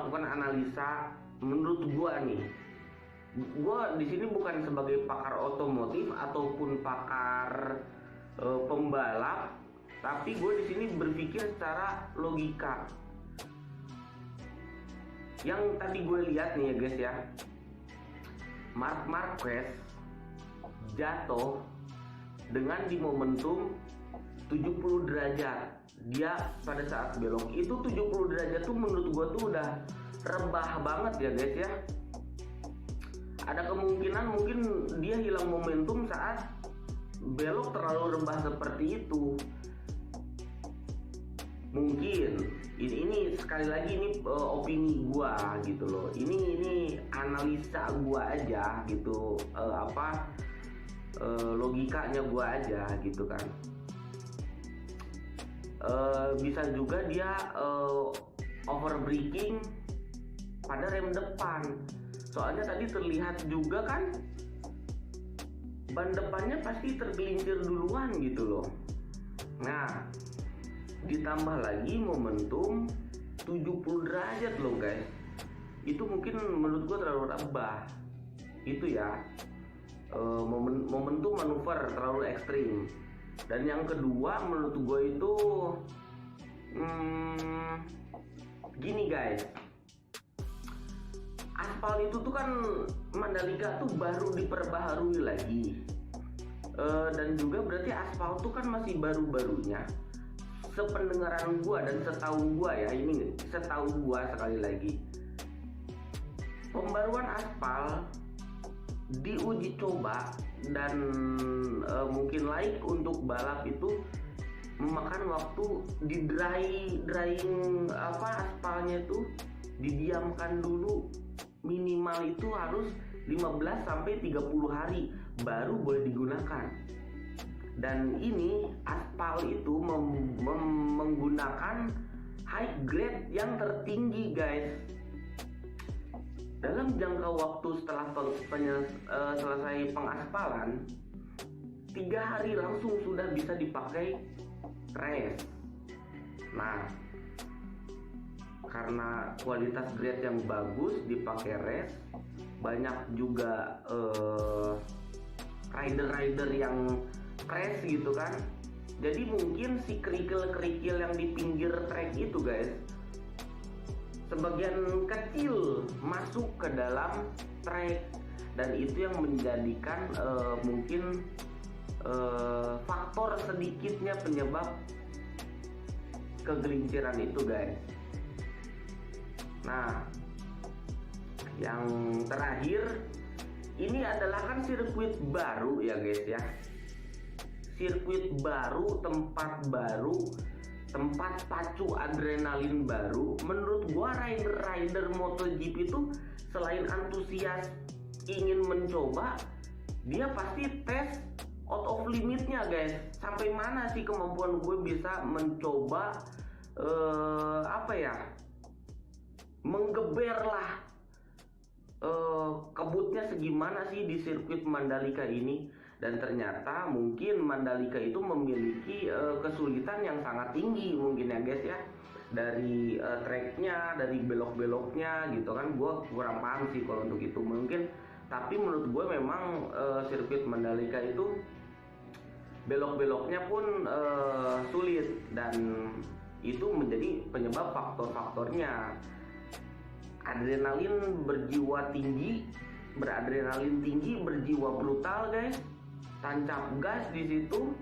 melakukan analisa menurut gua nih. Gua di sini bukan sebagai pakar otomotif ataupun pakar pembalap, tapi gue di sini berpikir secara logika. Yang tadi gue lihat nih ya guys ya, Marc Marquez jatuh dengan di momentum 70 derajat. Dia pada saat belok itu 70 derajat tuh menurut gue tuh udah rebah banget ya guys ya. Ada kemungkinan mungkin dia hilang momentum saat belok terlalu rebah seperti itu. Mungkin ini sekali lagi ini opini gua gitu loh. Ini analisa gua aja gitu, logikanya gua aja gitu kan. Bisa juga dia overbraking pada rem depan. Soalnya tadi terlihat juga kan ban depannya pasti tergelincir duluan gitu loh. Nah, ditambah lagi momentum 70 derajat loh guys. Itu mungkin menurut gua terlalu rebah. Itu ya. Momentum manuver terlalu ekstrim. Dan yang kedua menurut gua itu gini guys. Aspal itu tuh kan Mandalika tuh baru diperbaharui lagi, dan juga berarti aspal tuh kan masih baru-barunya. Sependengaran gua dan setahu gua ya, ini setahu gua sekali lagi, pembaruan aspal diuji coba dan mungkin laik untuk balap itu memakan waktu di drying aspalnya itu didiamkan dulu. Minimal itu harus 15 sampai 30 hari baru boleh digunakan. Dan ini aspal itu menggunakan high grade yang tertinggi guys. Dalam jangka waktu setelah selesai pengaspalan 3 hari langsung sudah bisa dipakai race. Nah, karena kualitas grade yang bagus dipakai race, banyak juga rider-rider yang crash gitu kan. Jadi mungkin si kerikil-kerikil yang di pinggir track itu guys, sebagian kecil masuk ke dalam track, dan itu yang menjadikan mungkin faktor sedikitnya penyebab kegelinciran itu guys. Nah, yang terakhir ini adalah kan sirkuit baru ya guys ya. Sirkuit baru, tempat baru, tempat pacu adrenalin baru. Menurut gua rider-rider MotoGP itu selain antusias ingin mencoba, dia pasti tes out of limitnya guys. Sampai mana sih kemampuan gue bisa mencoba menggeber lah kebutnya segimana sih di sirkuit Mandalika ini. Dan ternyata mungkin Mandalika itu memiliki kesulitan yang sangat tinggi mungkin ya guys ya. Dari tracknya, dari belok-beloknya gitu kan, gue kurang paham sih kalau untuk itu mungkin. Tapi menurut gue memang sirkuit Mandalika itu belok-beloknya pun sulit, dan itu menjadi penyebab faktor-faktornya. Adrenalin berjiwa tinggi, beradrenalin tinggi, berjiwa brutal guys, tancap gas di situ.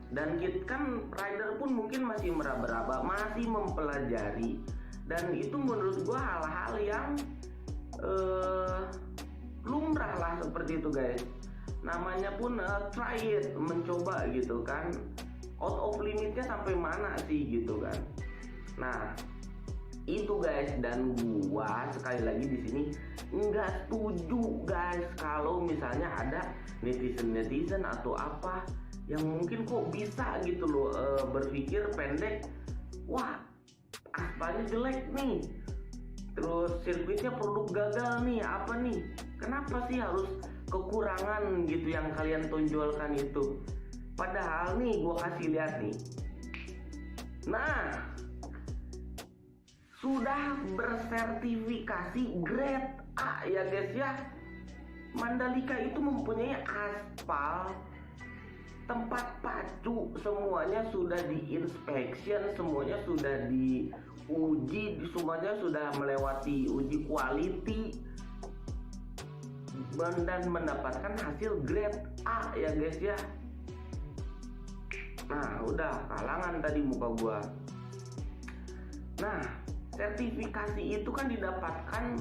Dan kita kan rider pun mungkin masih meraba-raba, masih mempelajari, dan itu menurut gua hal-hal yang lumrah lah seperti itu guys. Namanya pun try it, mencoba gitu kan. Out of limitnya sampai mana sih gitu kan. Nah, itu guys, dan gua sekali lagi di sini nggak setuju guys kalau misalnya ada netizen atau apa yang mungkin kok bisa gitu loh berpikir pendek. Wah, aspalnya jelek nih, terus sirkuitnya produk gagal nih, apa nih, kenapa sih harus kekurangan gitu yang kalian tonjolkan itu. Padahal nih gua kasih lihat nih, nah sudah bersertifikasi grade A ya guys ya. Mandalika itu mempunyai aspal, tempat pacu, semuanya sudah di-inspection, semuanya sudah diuji, semuanya sudah melewati uji quality dan mendapatkan hasil grade A ya guys ya. Nah udah kalangan tadi muka gua. Nah sertifikasi itu kan didapatkan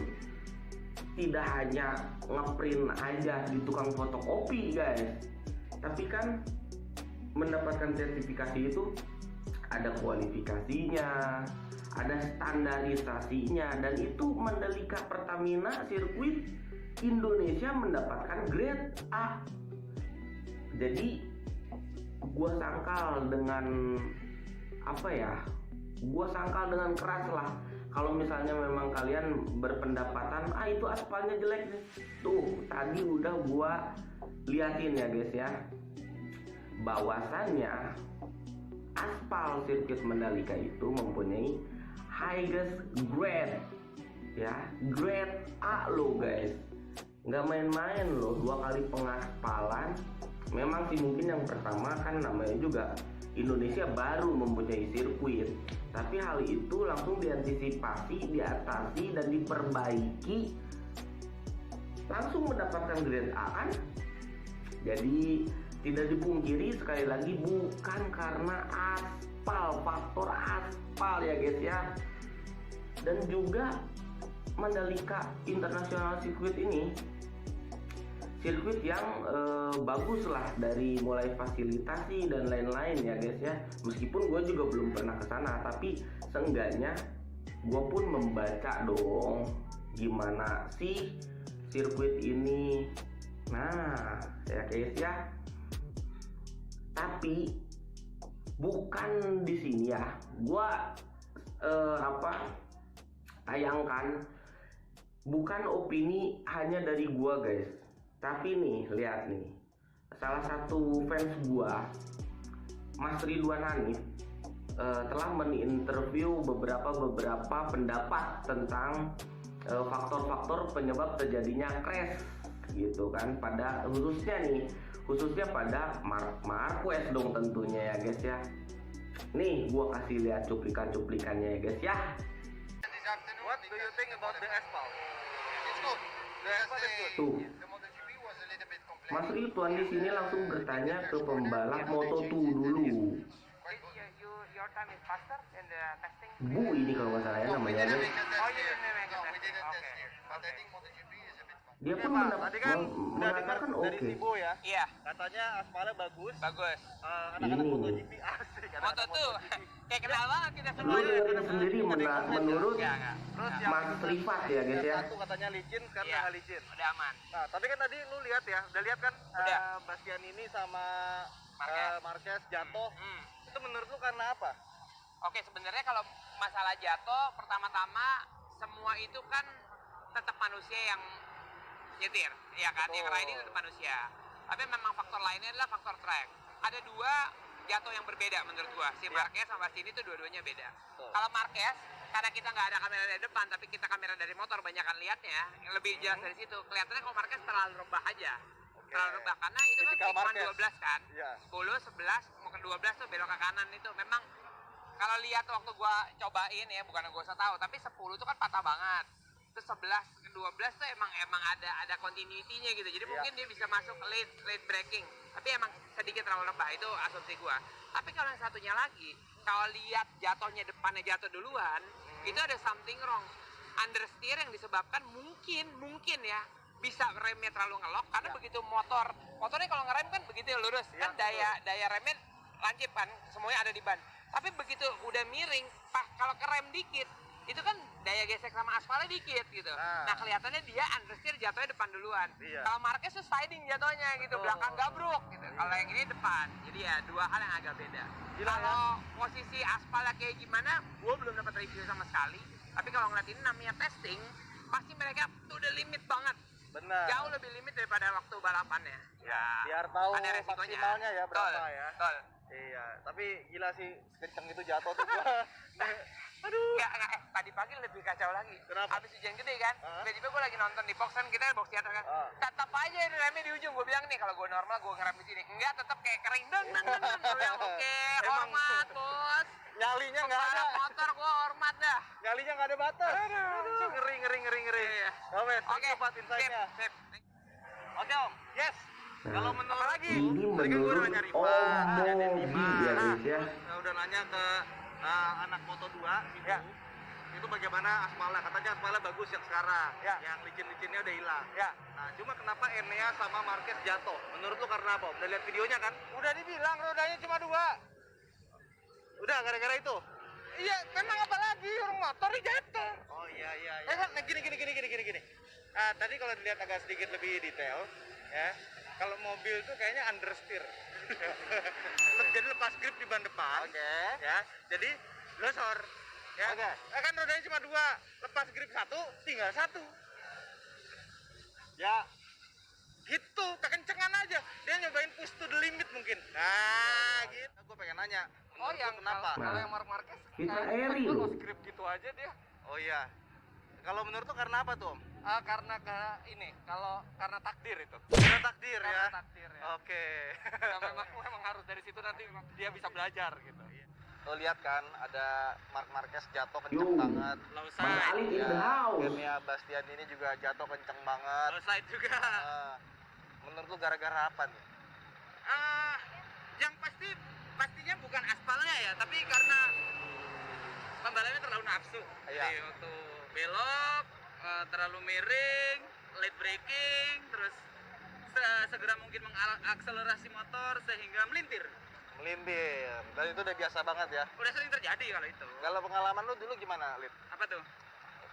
tidak hanya ngeprint aja di tukang fotokopi guys, tapi kan mendapatkan sertifikasi itu ada kualifikasinya, ada standarisasinya, dan itu Mandalika Pertamina Sirkuit Indonesia mendapatkan grade A. Jadi gua sangkal dengan gua sangkal dengan keras lah kalau misalnya memang kalian berpendapatan itu aspalnya jelek. Tuh tadi udah gua liatin ya guys ya, bahwasannya aspal sirkuit Mandalika itu mempunyai highest grade ya, grade A loh guys, nggak main-main loh. 2 kali pengaspalan. Memang sih mungkin yang pertama kan namanya juga Indonesia baru mempunyai sirkuit, tapi hal itu langsung diantisipasi, diatasi, dan diperbaiki, langsung mendapatkan grade A kan. Jadi tidak dipungkiri sekali lagi bukan karena aspal, faktor aspal ya guys ya. Dan juga Mandalika International Circuit ini sirkuit yang bagus lah, dari mulai fasilitasi dan lain-lain ya guys ya. Meskipun gue juga belum pernah ke sana, tapi seenggaknya gue pun membaca dong gimana sih sirkuit ini. Nah ya guys ya, tapi bukan di sini ya gue tayangkan, bukan opini hanya dari gue guys. Tapi nih, lihat nih, salah satu fans gua, Mas Ridwan Hanif, telah meninterview beberapa pendapat tentang faktor-faktor penyebab terjadinya crash gitu kan, pada khususnya pada Marc Marquez dong tentunya ya guys ya. Nih gua kasih lihat cuplikannya ya guys ya. What do you think about the asphalt? It's good. The asphalt is good. Tuh, Mas Ridwan di sini langsung bertanya ke pembalap Moto2 dulu. Your time is faster in the testing? Bu ini kalau nggak salah ya namanya. Dia pun Tadi kan udah dengar mengatakan dari oke. Sibo ya. Iya. Katanya aspalnya bagus. Anak-anak Ini. MotoGP asik. Moto tuh kayak kenal banget kita Lu semua. dengerin sendiri menurut Enggak. Terus yang Mas Rifat ya guys ya. satu katanya licin, sekarang Iya. nggak licin. Udah aman. Nah, tapi kan tadi lu lihat ya, udah lihat kan Udah. Bastian ini sama Marquez. Marquez jatuh. Itu menurut lu karena apa? Oke, sebenarnya kalau masalah jatuh, pertama-tama semua itu kan tetap manusia yang nyetir, ya kan? Betul. Yang riding tetap manusia. Tapi memang faktor lainnya adalah faktor track. Ada 2 jatuh yang berbeda menurut gua. Si Marquez sama Bastian itu dua-duanya beda. Betul. Kalau Marquez, karena kita nggak ada kamera dari depan, tapi kita kamera dari motor, banyakan lihatnya, yang lebih jelas dari situ. Kelihatannya kalau Marquez terlalu rebah aja. Terlalu rebah, karena itu kan Tipikal cuma Marquez. 12 kan? Iya. 10, 11, mau ke 12 tuh belok ke kanan itu. Memang kalau lihat waktu gua cobain ya, bukan gua usah tahu, tapi 10 itu kan patah banget. Terus 11 ke 12 tuh emang ada continuity-nya gitu. Jadi mungkin dia bisa masuk late braking. Tapi emang sedikit terlalu rebah, itu asumsi gua. Tapi kalau yang satunya lagi, kalau lihat jatuhnya depannya jatuh duluan, itu ada something wrong. Understeer yang disebabkan mungkin ya bisa remnya terlalu ngelok, karena begitu motornya kalau ngerem kan begitu ya, lurus kan, daya remnya lancip kan, semuanya ada di ban. Tapi begitu udah miring, kalau kerem dikit, itu kan daya gesek sama aspalnya dikit gitu. Nah kelihatannya dia understeer jatuhnya depan duluan. Kalau Marquez tuh sliding jatuhnya gitu, belakang gabruk gitu. Kalau yang ini depan. Jadi ya 2 hal yang agak beda. Kalau posisi aspalnya kayak gimana, gue belum dapat review sama sekali. Tapi kalau ngeliat ini namanya testing, pasti mereka tuh udah limit banget. Benar. Jauh lebih limit daripada waktu balapannya. Ya, Biar tahu ada resikonya. maksimalnya ya berapa Betul, ya. Betul. Iya, tapi gila sih kenceng itu jatuh tuh gua. Aduh. Enggak, tadi pagi lebih kacau lagi. Kenapa? Habis hujan gede kan, tiba-tiba gue lagi nonton di box kan, kita box theater kan. Tetap aja remnya di ujung. Gue bilang nih, kalau gue normal gue ngerem di sini. Enggak, tetap kayak kering. Gue bilang oke, hormat bos. Nyalinya nggak ada. Motor gue hormat dah. Nyalinya nggak ada batas. Aduh. Ngeri. Iya. Oke, Oke, buat insight-nya. sip. Oke Om, yes. Kalau menurut Apa lagi? Ini tadi kan gue udah menurut nyari Om ban, ada Mobi Dimas. ya guys ya. Saya udah nanya ke anak Moto2 gitu. Ya. Itu bagaimana aspalnya? Katanya aspalnya bagus yang sekarang. Ya. Yang licin-licinnya udah hilang. Ya. Nah, cuma kenapa Enea sama Marquez jatuh? Menurut lu karena apa? Udah lihat videonya kan? Udah dibilang rodanya cuma 2. Udah gara-gara itu. Iya, memang apa lagi orang motor jatuh. Oh iya. kan Gini. Tadi kalau dilihat agak sedikit lebih detail, ya. Kalau mobil tuh kayaknya understeer. Jadi lepas grip di ban depan. Oke. Ya. Jadi losor. Ya. Oke. Kan rodanya cuma 2, lepas grip 1, tinggal 1. Ya. Gitu, kekencengan aja. Dia nyobain push to the limit mungkin. Nah, gitu. Gue pengen nanya. Oh, menurut lu yang kenapa? kalau yang Mark Marquez Kita eri loh. loh. Script gitu aja dia. Oh iya. Kalau menurut lu karena apa tuh, Om? Karena karena takdir itu. Karena takdir ya. Karena takdir ya. Oke. Ya, memang harus dari situ nanti dia bisa belajar gitu. Lo lihat kan ada Mark Marquez jatuh Yo. kenceng banget. Low Mas Ali in the house. Kenia Bastian ini juga jatuh kenceng banget. side juga. Menurut lu gara-gara apa nih? Yang pastinya bukan aspalnya ya, tapi karena pembalapnya terlalu nafsu. Iya. Jadi waktu belok terlalu miring, late braking, terus segera mungkin mengakselerasi motor sehingga melintir. Dan itu udah biasa banget ya. Udah sering terjadi kalau itu. Kalau pengalaman lu dulu gimana, Lid? Apa tuh?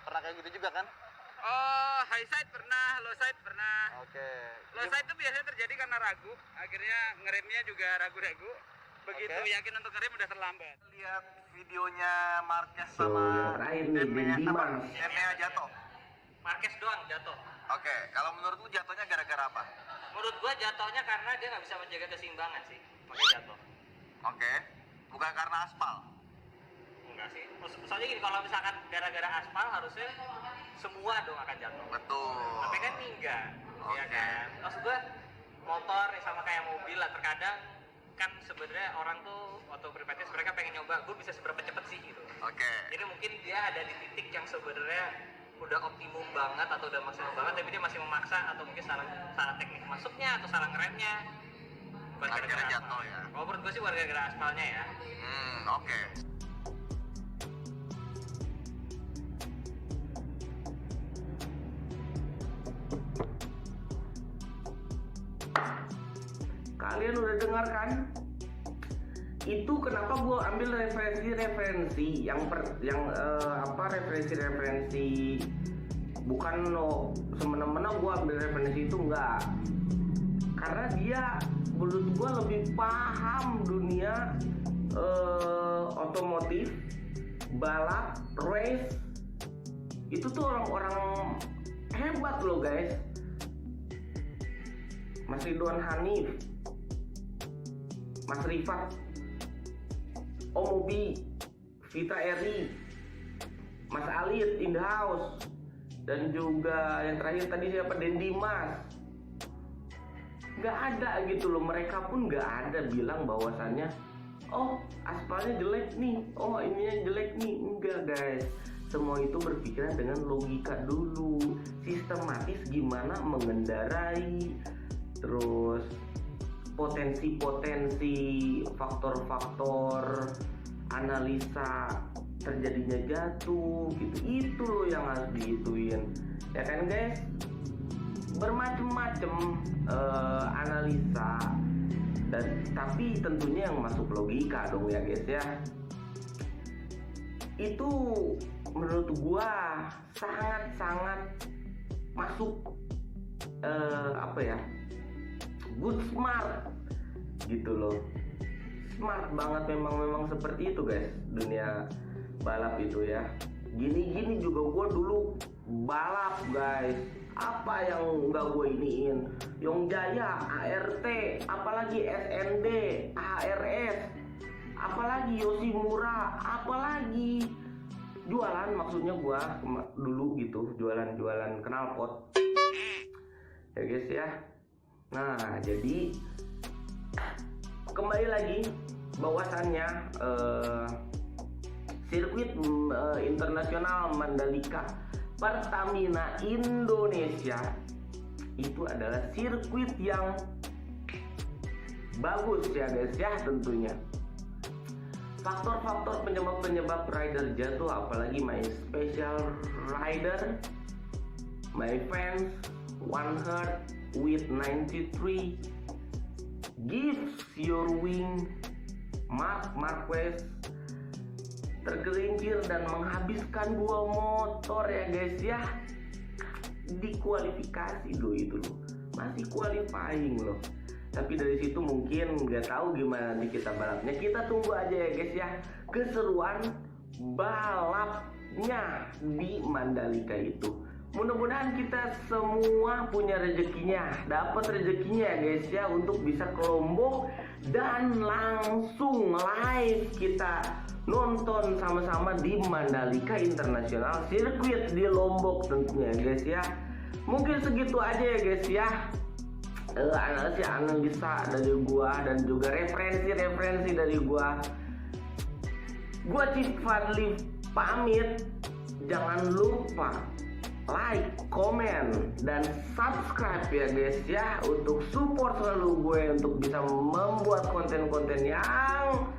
Pernah kayak gitu juga kan? Oh, high side pernah, low side pernah. Oke. Low side itu biasanya terjadi karena ragu, akhirnya ngeremnya juga ragu-ragu. Begitu Oke. yakin untuk ngerem udah terlambat. Lihat videonya Marquez So, yang terakhir nih, Ben Dimas. Enea jatuh. Marquez doang jatuh. Oke, kalau menurut lu jatuhnya gara-gara apa? Menurut gua jatuhnya karena dia nggak bisa menjaga keseimbangan sih, makanya jatuh. Oke. Bukan karena aspal. Enggak sih. Soalnya gini, kalau misalkan gara-gara aspal harusnya semua dong akan jatuh. Betul. Tapi kan ini enggak, ya Oke. kan? Maksud gua motor ya sama kayak mobil lah, terkadang kan sebenarnya orang tuh waktu preparatif mereka pengen nyoba, gue bisa seberapa cepet sih gitu. Oke. Jadi mungkin dia ada di titik yang sebenarnya udah optimum banget atau udah maksimal banget, tapi dia masih memaksa atau mungkin salah teknik masuknya atau salah ngeremnya. Bukan Akhirnya gara-gara jatuh aspal. ya. Kalau menurut gue sih gara-gara aspalnya ya. Oke. Kalian udah dengar kan? Itu kenapa gue ambil referensi referensi bukan semena-mena gue ambil referensi itu enggak, karena dia menurut gue lebih paham dunia otomotif, balap, race. Itu tuh orang-orang hebat loh guys. Mas Ridwan Hanif, Mas Rifat, Om Mobi, Vita Eri, Mas Alit in the house, dan juga yang terakhir tadi siapa, Den Dimas. Gak ada gitu loh, mereka pun gak ada bilang bahwasannya oh aspalnya jelek nih, oh ininya jelek nih. Enggak guys, semua itu berpikiran dengan logika dulu, sistematis gimana mengendarai, terus potensi-potensi, faktor-faktor, analisa terjadinya jatuh gitu. Itu loh yang harus digituin, ya kan guys. Bermacam-macam analisa, dan tapi tentunya yang masuk logika dong ya guys ya. Itu menurut gua sangat-sangat masuk good smart gitu loh. Smart banget, memang seperti itu guys dunia balap itu ya. Gini juga gua dulu balap guys, apa yang nggak gue iniin, Yong Jaya, ART, apalagi SND, HRS, apalagi Yoshimura, apalagi jualan, maksudnya gua dulu gitu, jualan knalpot ya guys ya. Nah jadi kembali lagi bahwasannya sirkuit internasional Mandalika Pertamina Indonesia itu adalah sirkuit yang bagus ya guys ya. Tentunya faktor-faktor penyebab rider jatuh, apalagi my special rider, my fans one heart with 93 gives your wing, Marc Marquez tergelincir dan menghabiskan 2 motor ya guys ya, di kualifikasi loh itu loh, masih qualifying loh. Tapi dari situ mungkin nggak tahu gimana nanti kita balapnya. Kita tunggu aja ya guys ya, keseruan balapnya di Mandalika itu. Mudah-mudahan kita semua punya rezekinya, dapat rezekinya ya guys ya, untuk bisa ke Lombok dan langsung live kita nonton sama-sama di Mandalika International Circuit di Lombok tentunya guys ya. Mungkin segitu aja ya guys ya, analisa dari gua dan juga referensi dari gua. Gua Cip Fadli pamit. Jangan lupa like, komen, dan subscribe ya guys ya, untuk support selalu gue untuk bisa membuat konten-konten yang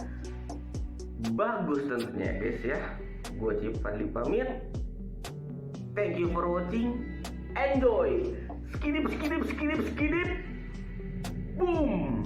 bagus tentunya guys ya. Gue Cip Fadli pamit. Thank you for watching. Enjoy. Skidip. Boom.